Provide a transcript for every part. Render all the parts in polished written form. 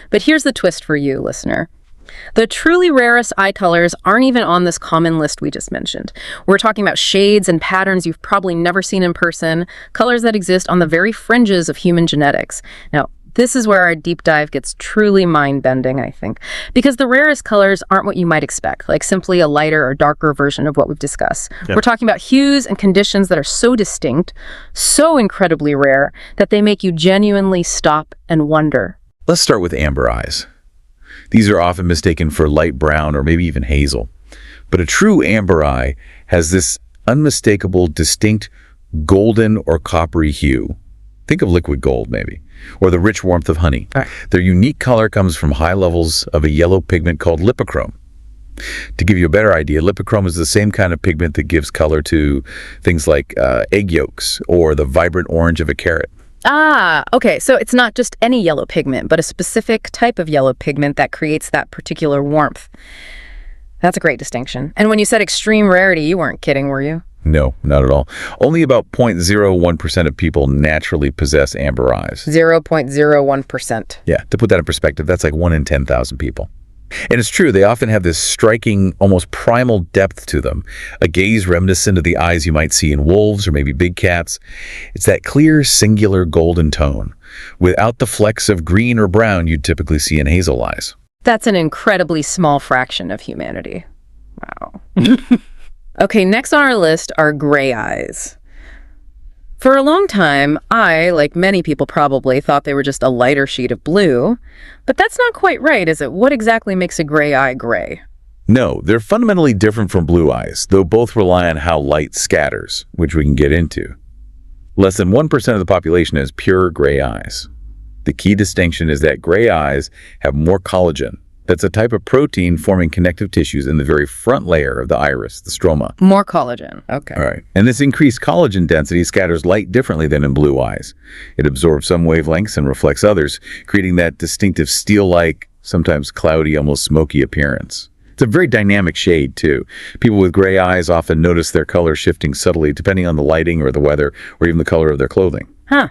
But here's the twist for you, listener. The truly rarest eye colors aren't even on this common list we just mentioned. We're talking about shades and patterns you've probably never seen in person, colors that exist on the very fringes of human genetics. Now, this is where our deep dive gets truly mind-bending, I think, because the rarest colors aren't what you might expect, like simply a lighter or darker version of what we've discussed. Yep. We're talking about hues and conditions that are so distinct, so incredibly rare, that they make you genuinely stop and wonder. Let's start with amber eyes. These are often mistaken for light brown or maybe even hazel. But a true amber eye has this unmistakable, distinct golden or coppery hue. Think of liquid gold, maybe, or the rich warmth of honey. Right. Their unique color comes from high levels of a yellow pigment called lipochrome. To give you a better idea, lipochrome is the same kind of pigment that gives color to things like egg yolks or the vibrant orange of a carrot. Ah, okay. So it's not just any yellow pigment, but a specific type of yellow pigment that creates that particular warmth. That's a great distinction. And when you said extreme rarity, you weren't kidding, were you? No, not at all. Only about 0.01% of people naturally possess amber eyes. 0.01%. Yeah, to put that in perspective, that's like 1 in 10,000 people. And it's true, they often have this striking, almost primal depth to them, a gaze reminiscent of the eyes you might see in wolves or maybe big cats. It's that clear, singular golden tone, without the flecks of green or brown you'd typically see in hazel eyes. That's an incredibly small fraction of humanity. Wow. Okay, next on our list are gray eyes. For a long time, I, like many people probably, thought they were just a lighter shade of blue. But that's not quite right, is it? What exactly makes a gray eye gray? No, they're fundamentally different from blue eyes, though both rely on how light scatters, which we can get into. Less than 1% of the population has pure gray eyes. The key distinction is that gray eyes have more collagen. That's a type of protein forming connective tissues in the very front layer of the iris, the stroma. More collagen. Okay. All right. And this increased collagen density scatters light differently than in blue eyes. It absorbs some wavelengths and reflects others, creating that distinctive steel-like, sometimes cloudy, almost smoky appearance. It's a very dynamic shade, too. People with gray eyes often notice their color shifting subtly depending on the lighting or the weather or even the color of their clothing. Huh.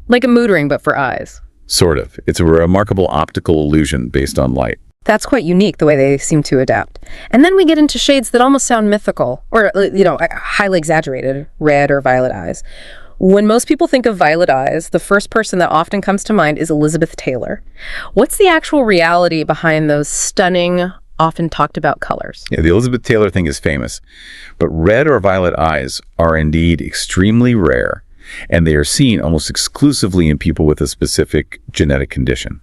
Like a mood ring, but for eyes. Sort of. It's a remarkable optical illusion based on light. That's quite unique, the way they seem to adapt. And then we get into shades that almost sound mythical, or, highly exaggerated, red or violet eyes. When most people think of violet eyes, the first person that often comes to mind is Elizabeth Taylor. What's the actual reality behind those stunning, often talked about colors? Yeah, the Elizabeth Taylor thing is famous, but red or violet eyes are indeed extremely rare, and they are seen almost exclusively in people with a specific genetic condition.